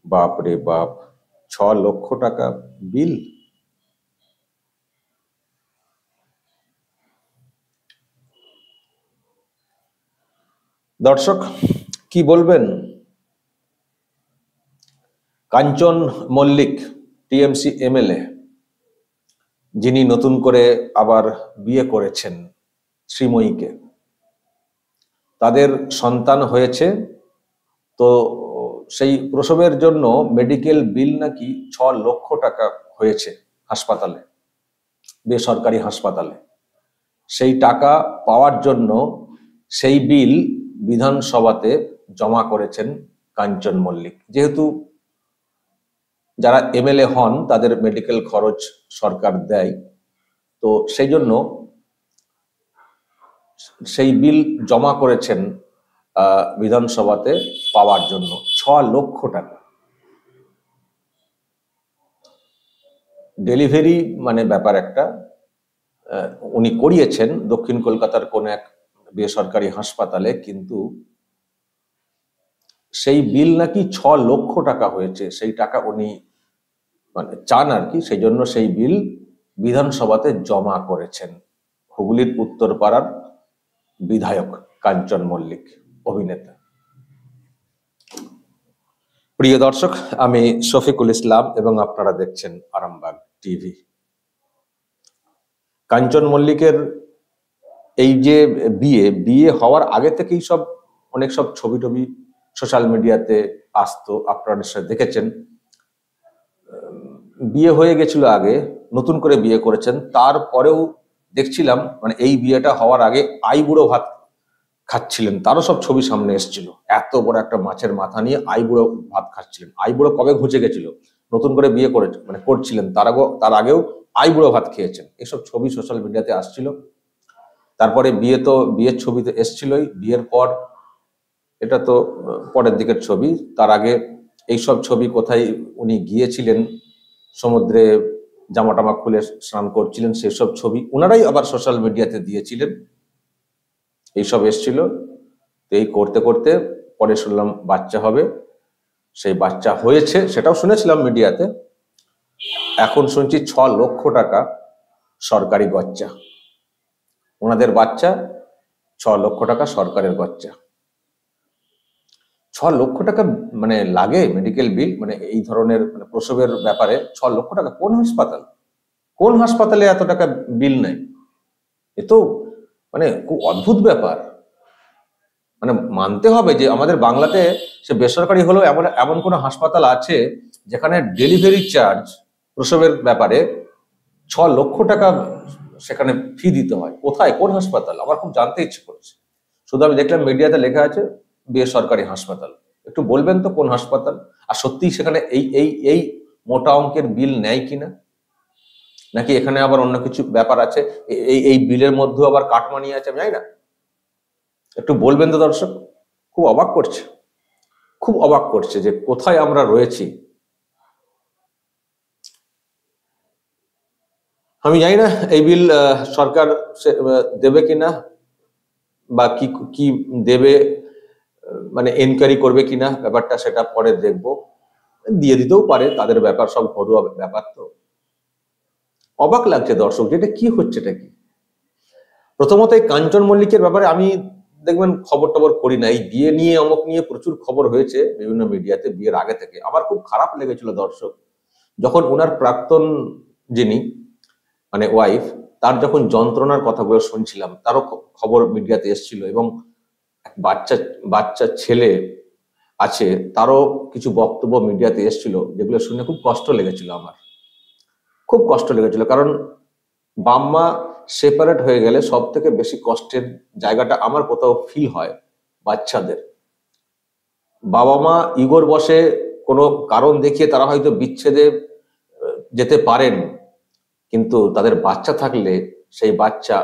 বাপ রে বাপ, 6 লক্ষ টাকা বিল! দর্শক কি বলবেন? কাঞ্চন মল্লিক, টিএমসি এমএলএ, যিনি নতুন করে আবার বিয়ে করেছেন শ্রীময়ীকে, তাদের সন্তান হয়েছে। তো সেই প্রসবের জন্য মেডিকেল বিল নাকি 6 লক্ষ টাকা হয়েছে হাসপাতালে, বেসরকারি হাসপাতালে। সেই টাকা পাওয়ার জন্য সেই বিল বিধানসভাতে জমা করেছেন কাঞ্চন মল্লিক। যেহেতু যারা এমএলএ হন তাদের মেডিকেল খরচ সরকার দেয়, তো সেই জন্য সেই বিল জমা করেছেন বিধানসভাতে পাওয়ার জন্য 6 লক্ষ টাকা। ডেলিভারি মানে ব্যাপার একটা, উনি করিয়েছেন দক্ষিণ কলকাতার কোন এক বেসরকারি হাসপাতালে, কিন্তু সেই বিল নাকি 6 লক্ষ টাকা হয়েছে। সেই টাকা উনি মানে চান আর কি, সেই জন্য সেই বিল বিধানসভাতে জমা করেছেন হুগলির উত্তরপাড়ার বিধায়ক কাঞ্চন মল্লিক, অভিনেতা। প্রিয় দর্শক, আমি শফিকুল ইসলাম এবং আপনারা দেখছেন আরামবাগ টিভি। কাঞ্চন মল্লিকের এই যে বিয়ে হওয়ার আগে থেকেই অনেক ছবি টবি সোশ্যাল মিডিয়াতে আসতো, আপনারা নিশ্চয় দেখেছেন। বিয়ে হয়ে গেছিল আগে, নতুন করে বিয়ে করেছেন, তারপরেও দেখছিলাম মানে এই বিয়েটা হওয়ার আগে আইবুড়ো ভাত খাচ্ছিলেন, তারও সব ছবি সামনে এসেছিল। এত বড় একটা মাছের মাথা নিয়ে আইবুড়ো ভাত খাচ্ছিলেন। আইবুড়ো কবে ঘুচে গেছিল, নতুন করে বিয়ে করে মানে করছিলেন, তার আগেও আইবুড়ো ভাত খেয়েছেন। এসব ছবি সোশ্যাল মিডিয়াতে আসছিল। তারপরে বিয়ের ছবি তো এসছিলই। বিয়ের পর, এটা তো পরের দিকের ছবি, তার আগে এইসব ছবি কোথায় উনি গিয়েছিলেন, সমুদ্রে জামা টামা খুলে স্নান করছিলেন, সেসব ছবি ওনারাই আবার সোশ্যাল মিডিয়াতে দিয়েছিলেন। এইসব এসছিল। এই করতে করতে পরে শুনলাম বাচ্চা হবে, সেই বাচ্চা হয়েছে, সেটাও শুনেছিলাম মিডিয়াতে। এখন শুনছি 6 লক্ষ টাকা সরকারি গচ্চা, ওনাদের বাচ্চা, 6 লক্ষ টাকা সরকারের গচ্চা। 6 লক্ষ টাকা মানে লাগে মেডিকেল বিল, মানে এই ধরনের মানে প্রসবের ব্যাপারে 6 লক্ষ টাকা? কোন হাসপাতালে এত টাকা বিল নেয়? এ তো মানে খুব অদ্ভুত ব্যাপার। মানে মানতে হবে যে আমাদের বাংলাতে সে বেসরকারি হলেও এমন কোনো হাসপাতাল আছে যেখানে ডেলিভারি চার্জ প্রসবের ব্যাপারে 6 লক্ষ টাকা সেখানে ফি দিতে হয়। কোথায়, কোন হাসপাতাল? আমার খুব জানতে ইচ্ছে করছে। শুধু আমি দেখলাম মিডিয়াতে লেখা আছে বেসরকারি হাসপাতাল। একটু বলবেন তো কোন হাসপাতাল, আর সত্যিই সেখানে এই মোটা অঙ্কের বিল নেয় কিনা, নাকি এখানে আবার অন্য কিছু ব্যাপার আছে, এই বিলের মধ্যেও আবার কাটমানি আছে, আমি জানি না। একটু বলবেন তো দর্শক। খুব অবাক করছে যে কোথায় আমরা রয়েছি। আমি জানি না এই বিল সরকার দেবে কিনা, বা কি দেবে, মানে এনকোয়ারি করবে কিনা ব্যাপারটা, সেটা পরে দেখবো। দিয়ে দিতেও পারে, তাদের ব্যাপার, সব ঘরোয়া ব্যাপার। তো অবাক লাগছে দর্শক, যেটা কি হচ্ছে, এটা কি? প্রথমত এই কাঞ্চন মল্লিকের ব্যাপারে আমি দেখবেন খবর টবর করি না। এই বিয়ে নিয়ে অমুক নিয়ে প্রচুর খবর হয়েছে বিভিন্ন মিডিয়াতে বিয়ের আগে থেকে। আমার খুব খারাপ লেগেছিল দর্শক, যখন ওনার প্রাক্তন যিনি মানে ওয়াইফ, তার যখন যন্ত্রণার কথাগুলো শুনছিলাম, তারও খবর মিডিয়াতে এসেছিল, এবং বাচ্চা ছেলে আছে, তারও কিছু বক্তব্য মিডিয়াতে এসেছিল, যেগুলো শুনে খুব কষ্ট লেগেছিল। আমার খুব কষ্ট লেগেছিল, কারণ বাম্মা সেপারেট হয়ে গেলে সব থেকে বেশি কষ্টের জায়গাটা আমার কোথাও ফিল হয় বাচ্চাদের। বাবা মা ইগোর বসে কোনো কারণ দেখিয়ে তারা হয়তো বিচ্ছেদে যেতে পারেন, কিন্তু তাদের বাচ্চা থাকলে সেই বাচ্চা,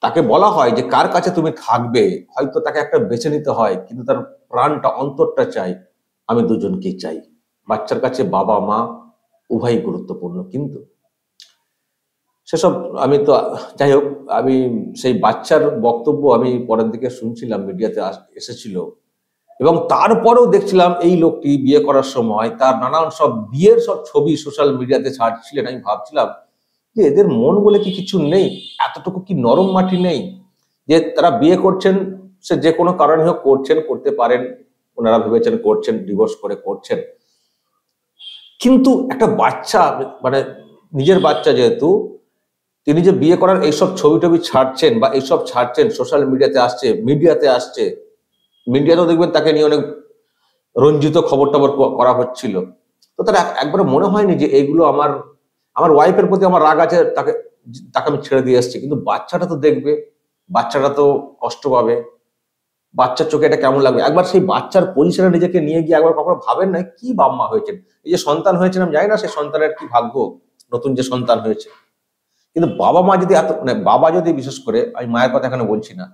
তাকে বলা হয় যে কার কাছে তুমি থাকবে, হয়তো তাকে একটা বেছে নিতে হয়, কিন্তু তার প্রাণটা, অন্তরটা চাই আমি দুজনকেই চাই। বাচ্চার কাছে বাবা মা উভয়ই গুরুত্বপূর্ণ। কিন্তু সেসব আমি তো, যাই হোক, আমি সেই বাচ্চার বক্তব্য আমি পরের দিকে শুনছিলাম, মিডিয়াতে এসেছিল। এবং তারপরেও দেখছিলাম এই লোকটি বিয়ে করার সময় তার নানান সব বিয়ের সব ছবি সোশ্যাল মিডিয়াতে ছাড়ছিলেন। আমি ভাবছিলাম যে এদের মন বলে কি কিছু নেই? এতটুকু কি নরম মাটি নেই যে তারা বিয়ে করছেন, সে যে কোনো কারণে হোক করছেন, করতে পারেন, ওনারা ভেবেছেন করছেন, ডিভোর্স করে করছেন, কিন্তু একটা বাচ্চা, মানে নিজের বাচ্চা যেহেতু, তিনি যে বিয়ে করার এইসব ছবি টবি ছাড়ছেন বা এইসব ছাড়ছেন, সোশ্যাল মিডিয়াতে আসছে, মিডিয়াতে আসছে, মিডিয়াতেও দেখবেন তাকে নিয়ে অনেক রঞ্জিত খবর টবর করা হচ্ছিল। তো তার একবারে মনে হয়নি যে এইগুলো আমার আমার ওয়াইফের প্রতি আমার রাগ আছে, তাকে তাকে আমি ছেড়ে দিয়ে এসেছি, কিন্তু বাচ্চাটা তো দেখবে, বাচ্চাটা তো কষ্ট পাবে, বাচ্চার চোখে এটা কেমন লাগবে। একবার সেই বাচ্চার পজিশনে নিজেকে নিয়ে গিয়ে একবার কখনো ভাবেন না কি বাবা মা হয়েছেন, এই যে সন্তান হয়েছেন আমি জানি না সেই সন্তানের কি ভাগ্য, নতুন যে সন্তান হয়েছে, কিন্তু বাবা মা যদি এত, মানে বাবা যদি, বিশেষ করে আমি মায়ের কথা এখানে বলছি না,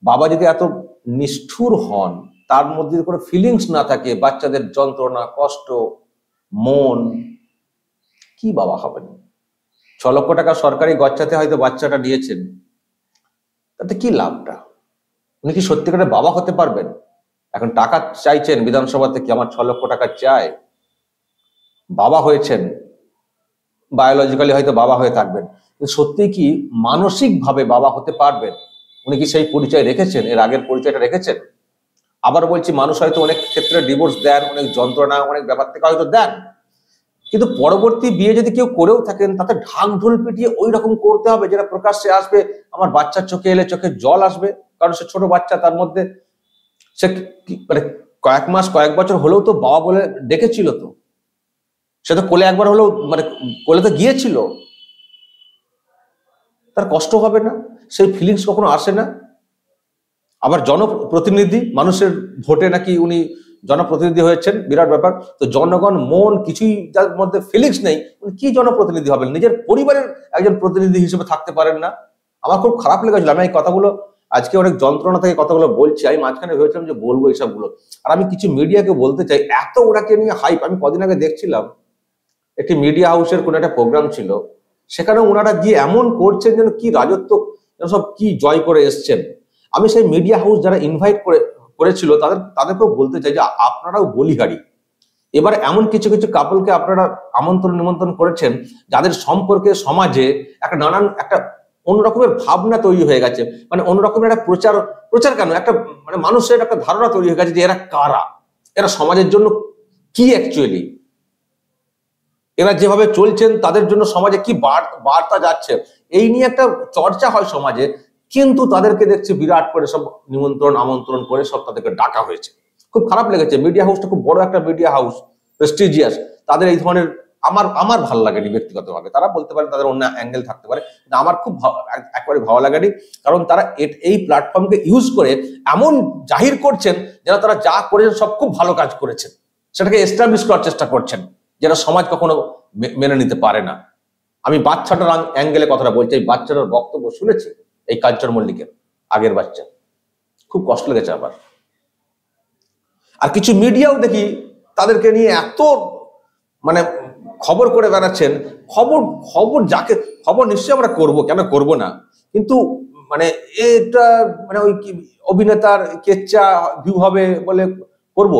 বাবা যদি এত নিষ্ঠুর হন, তার মধ্যে যদি কোনো ফিলিংস না থাকে, বাচ্চাদের যন্ত্রণা, কষ্ট, মন, কি বাবা হবেন? 6 লক্ষ টাকা সরকারি গচ্ছাতে হয়তো বাচ্চাটা নিয়েছেন, তাতে কি লাভটা? উনি কি সত্যিকারের বাবা হতে পারবেন? এখন টাকা চাইছেন বিধানসভা থেকে, আমার 6 লক্ষ টাকা চাই, বাবা হয়েছেন, বায়োলজিক্যালি হয়তো বাবা হয়ে থাকবেন, কিন্তু সত্যি কি মানসিক ভাবে বাবা হতে পারবেন? উনি কি সেই পরিচয় রেখেছেন? এর আগের পরিচয়টা রেখেছেন? আবার বলছি, মানুষ হয়তো অনেক ক্ষেত্রে ডিভোর্স দেন, অনেক যন্ত্রণা, অনেক ব্যাপার থেকে হয়তো দেন, কিন্তু পরবর্তী বিয়ে যদি কেউ করেও থাকেন, তাতে ঢাক ঢোল পিটিয়ে ওই রকম করতে হবে যেটা প্রকাশ্যে আসবে, আমার বাচ্চার চোখে এলে চোখে জল আসবে, কারণ সে ছোট বাচ্চা, তার মধ্যে সে মানে কয়েক মাস কয়েক বছর হলেও তো বাবা বলে ডেকেছিল, তো সে তো কোলে একবার হলেও, মানে কোলে তো গিয়েছিল, তার কষ্ট হবে না? সেই ফিলিংস কখনো আসে না? আবার জনপ্রতিনিধি, মানুষের ভোটে নাকি উনি জনপ্রতিনিধি হয়েছেন, বিরাট ব্যাপার। তো জনগণ মন কিছুই যার মধ্যে ফিলিংস নেই, উনি কি জনপ্রতিনিধি হবেন? নিজের পরিবারের একজন প্রতিনিধি হিসেবে থাকতে পারেন না? আমার খুব খারাপ লেগেছিল। আমি এই কথাগুলো আজকে অনেক যন্ত্রণা থেকে কথাগুলো বলছি, আমি মাঝখানে ভেবেছিলাম যে বলবো এইসবগুলো, আর আমি কিছু মিডিয়াকে বলতে চাই, এত ওনাকে নিয়ে হাইপ। আমি কদিন আগে দেখছিলাম একটি মিডিয়া হাউসের কোন একটা প্রোগ্রাম ছিল, সেখানে ওনারা গিয়ে এমন করছেন যেন কি রাজত্ব, যেন সব কি জয় করে এসছেন। আমি সেই মিডিয়া হাউস যারা ইনভাইট করেছিল তাদেরকেও বলতে চাই যে আপনারাও বলিহারি। এবার এমন কিছু কিছু কাপলকে আপনারা আমন্ত্রণ নিমন্ত্রণ করেছেন, যাদের সম্পর্কে সমাজে একটা নানান একটা অন্যরকমের ভাবনা তৈরি হয়ে গেছে, মানে অন্যরকমের একটা প্রচার, প্রচার কেন, একটা মানে মানুষের একটা ধারণা তৈরি হয়ে গেছে যে এরা কারা, এরা সমাজের জন্য কি অ্যাকচুয়ালি, এরা যেভাবে চলছেন তাদের জন্য সমাজে কি বার্তা যাচ্ছে, এই নিয়ে একটা চর্চা হয় সমাজে। কিন্তু তাদেরকে দেখছি বিরাট করে সব নিমন্ত্রণ আমন্ত্রণ করে সব তাদেরকে ডাকা হয়েছে। খুব খারাপ লেগেছে। মিডিয়া হাউসটা খুব বড় একটা মিডিয়া হাউস, প্রেস্টিজিয়াস, তাদের এই ধরনের আমার আমার ভালো লাগেনি ব্যক্তিগতভাবে। তারা বলতে পারে তাদের অন্য অ্যাঙ্গেল থাকতে পারে, কিন্তু আমার খুব একবারে ভালো লাগেনি। কারণ তারা এই প্ল্যাটফর্মকে ইউজ করে এমন জাহির করছেন যেন তারা যা করেছেন সব খুব ভালো কাজ করেছেন, সেটাকে এস্টাবলিশ করার চেষ্টা করছেন, যেটা সমাজ কখনো মেনে নিতে পারে না। আমি বাচ্চাটার অ্যাঙ্গেলে কথাটা বলছি, এই বাচ্চাটার বক্তব্য শুনেছি, এই কাঞ্চন মল্লিকের আগের বাচ্চা, খুব কষ্ট লেগেছে আবার। আর কিছু মিডিয়াও দেখি তাদেরকে নিয়ে এত মানে খবর করে বেড়াচ্ছেন। খবর খবর যাকে খবর নিশ্চয়ই আমরা করব, কেন করব না, কিন্তু মানে এটা মানে ওই কি অভিনেতার কেচ্চা ভিউ হবে বলে করব?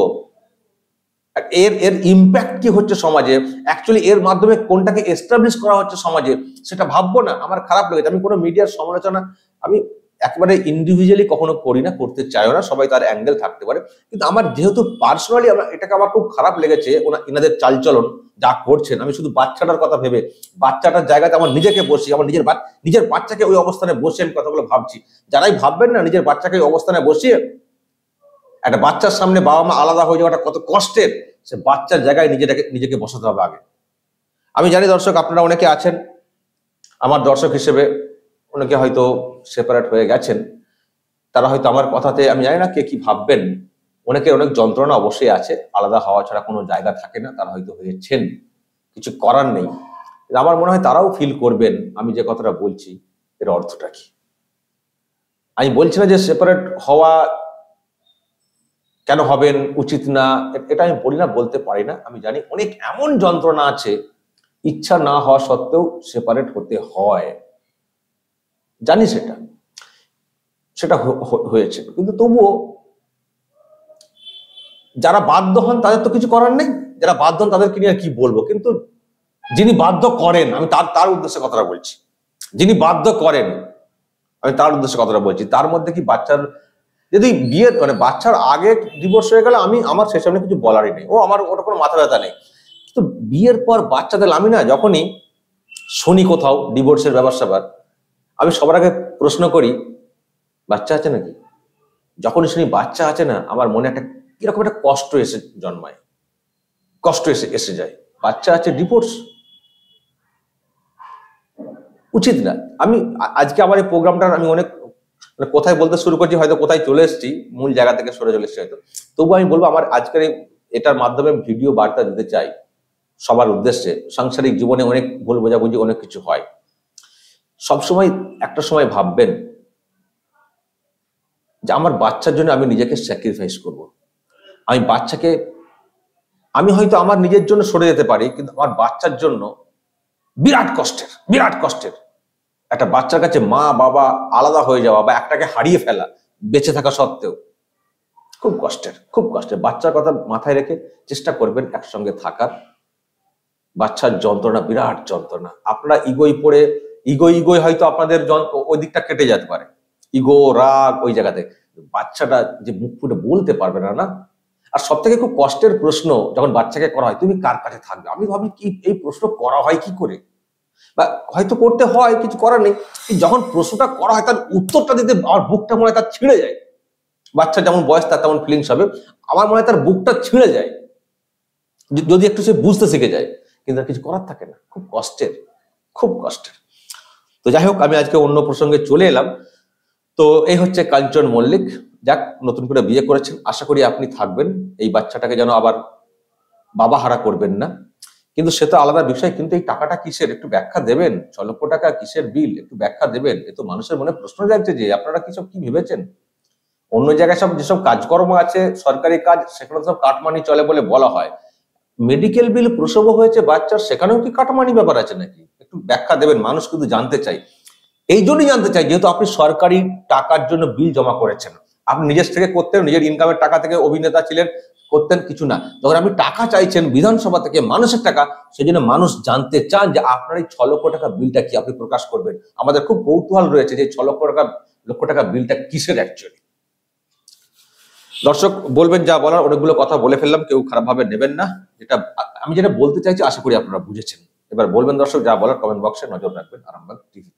এর এর ইম্প্যাক্ট কি হচ্ছে সমাজে, অ্যাকচুয়ালি এর মাধ্যমে কোনটাকে এস্টাবলিশ করা হচ্ছে সমাজে, সেটা ভাববো না? আমার খারাপ লেগেছে। আমি কোনো মিডিয়ার সমালোচনা আমি একেবারে ইন্ডিভিজুয়ালি কখনো করি না, করতে চাইও না, সবাই তার অ্যাঙ্গেল থাকতে পারে, কিন্তু আমার যেহেতু পার্সোনালি এটাকে আমার খুব খারাপ লেগেছে, এনাদের চালচলন যা করছেন। আমি শুধু বাচ্চাটার কথা ভেবে, বাচ্চাটার জায়গাতে আমার নিজেকে বসি, আমার নিজের বাচ্চাকে ওই অবস্থানে বসে আমি কথাগুলো ভাবছি। যারাই ভাববেন না নিজের বাচ্চাকে ওই অবস্থানে বসিয়ে, একটা বাচ্চার সামনে বাবা মা আলাদা হয়ে যাওয়াটা কত কষ্টের, সে বাচ্চার জায়গায় নিজেকে বসাতে হবে আগে। আমি জানি দর্শক আপনারা অনেকে আছেন আমার দর্শক হিসেবে, অনেকে হয়তো সেপারেট হয়ে গেছেন, তারা হয়তো আমার কথাতে, আমি জানি না কে কি ভাববেন, অনেকে অনেক যন্ত্রণা অবশ্যই আছে, আলাদা হওয়া ছাড়া কোনো জায়গা থাকে না, তারা হয়তো হয়েছেন, কিছু করার নেই। আমার মনে হয় তারাও ফিল করবেন আমি যে কথাটা বলছি এর অর্থটা কি। আমি বলছি না যে সেপারেট হওয়া কেন হবেন, উচিত না, এটা আমি বলি না, বলতে পারি না। আমি জানি অনেক এমন যন্ত্রণা আছে, ইচ্ছা না হওয়া সত্ত্বেও সেপারেট হতে হয়, জানি সেটা হয়েছে, কিন্তু তবুও যারা বাধ্য হন তাদের তো কিছু করার নেই, যারা বাধ্য হন তাদেরকে নিয়ে আর কি বলবো। কিন্তু যিনি বাধ্য করেন, আমি তার উদ্দেশ্যে কথাটা বলছি, যিনি বাধ্য করেন আমি তার উদ্দেশ্যে কথাটা বলছি, তার মধ্যে কি বাচ্চার যদি বিয়ের মানে বাচ্চার আগে ডিভোর্স হয়ে গেলে আমার সেই সামনে কিছু বলারই নেই, আমার ওটা কোনো মাথা ব্যথা নেই। কিন্তু বিয়ের পর বাচ্চাদের আমি না যখনই শুনি কোথাও ডিভোর্সের ব্যাপার, আমি সবার আগে প্রশ্ন করি বাচ্চা আছে নাকি। যখনই শুনি বাচ্চা আছে না, আমার মনে একটা কিরকম একটা কষ্ট এসে জন্মায়, কষ্ট এসে যায়। বাচ্চা আছে, ডিভোর্স উচিত না। আমি আজকে আমার এই প্রোগ্রামটার আমি অনেক কোথায় বলতে শুরু করছি, হয়তো কোথায় চলে এসেছি, মূল জায়গা থেকে সরে চলে এসেছি হয়তো। তবু আমি বলবো আমার আজকের এটার মাধ্যমে ভিডিও বার্তা দিতে চাই সবার উদ্দেশ্যে। সাংসারিক জীবনে অনেক ভুল বোঝাবুঝি অনেক কিছু হয়, সবসময় একটা সময় ভাববেন যে আমার বাচ্চার জন্য আমি নিজেকে স্যাক্রিফাইস করব। আমি হয়তো আমার নিজের জন্য সরে যেতে পারি, কিন্তু আমার বাচ্চার জন্য বিরাট কষ্টের। একটা বাচ্চার কাছে মা বাবা আলাদা হয়ে যাওয়া বা একটাকে হারিয়ে ফেলা বেঁচে থাকা সত্ত্বেও খুব কষ্টের। বাচ্চার কথা মাথায় রেখে চেষ্টা করবেন একসঙ্গে থাকার। বাচ্চার যন্ত্রণা বিরাট যন্ত্রণা। আপনারা ইগোই হয়তো আপনাদের ওই দিকটা কেটে যেতে পারে, ইগো রাগ ওই জায়গাতে। বাচ্চাটা যে মুখ ফুটে বলতে পারবে না। আর সব থেকে খুব কষ্টের প্রশ্ন যখন বাচ্চাকে করা হয়, তুমি কার কাছে থাকবে। আমি ভাবি কি এই প্রশ্ন করা হয় কি করে, বা হয়তো করতে হয়, কিছু করার নেই। যখন প্রশ্নটা করা হয় তার উত্তরটা দিতে আমার বুকটা মনে হয় তার ছিঁড়ে যায়। বাচ্চা যেমন বয়স তার তেমন ফিলিংস হবে, আমার মনে হয় তার বুকটা ছিঁড়ে যায় যদি একটু সে বুঝতে শিখে যায়। কিন্তু আর কিছু করার থাকে না, খুব কষ্টের। তো যাই হোক, আমি আজকে অন্য প্রসঙ্গে চলে এলাম। তো এই হচ্ছে কাঞ্চন মল্লিক। যাক, নতুন করে বিয়ে করেছেন, আশা করি আপনি থাকবেন, এই বাচ্চাটাকে যেন আবার বাবা হারা করবেন না। কিন্তু সে তো আলাদা বিষয়। কিন্তু এই টাকাটা কিসের, একটু ব্যাখ্যা দেবেন। 6 লক্ষ টাকা কিসের বিল, একটু ব্যাখ্যা দেবেন। এ তো মানুষের মনে প্রশ্ন জাগছে যে আপনারা কি ভেবেছেন। অন্য জায়গায় যেসব কাজকর্ম আছে, সরকারি কাজ, সেখানে সব কাটমানি চলে বলে বলা হয়। মেডিকেল বিল, প্রসব হয়েছে বাচ্চার, সেখানেও কি কাটমানি ব্যাপার আছে নাকি? একটু ব্যাখ্যা দেবেন, মানুষ কিন্তু জানতে চাই। এই জন্যই জানতে চাই যেহেতু আপনি সরকারি টাকার জন্য বিল জমা করেছেন। আপনি নিজের থেকে করতেন, নিজের ইনকামের টাকা থেকে, অভিনেতা ছিলেন, করতেন কিছু না। যখন আপনি টাকা চাইছেন বিধানসভা থেকে, মানুষের টাকা, সেই জন্য মানুষ জানতে চান যে আপনার এই 6 লক্ষ টাকা বিলটা কি, আপনি প্রকাশ করবেন। আমাদের খুব কৌতূহল রয়েছে যে 6 লক্ষ টাকা বিলটা কিসের অ্যাকচুয়ালি। দর্শক বলবেন যা বলার, অনেকগুলো কথা বলে ফেললাম, কেউ খারাপভাবে নেবেন না। আমি যেটা বলতে চাইছি আশা করি আপনারা বুঝেছেন। এবার বলবেন দর্শক যা বলার, কমেন্ট বক্সে নজর রাখবেন আরামবাগ টিভি।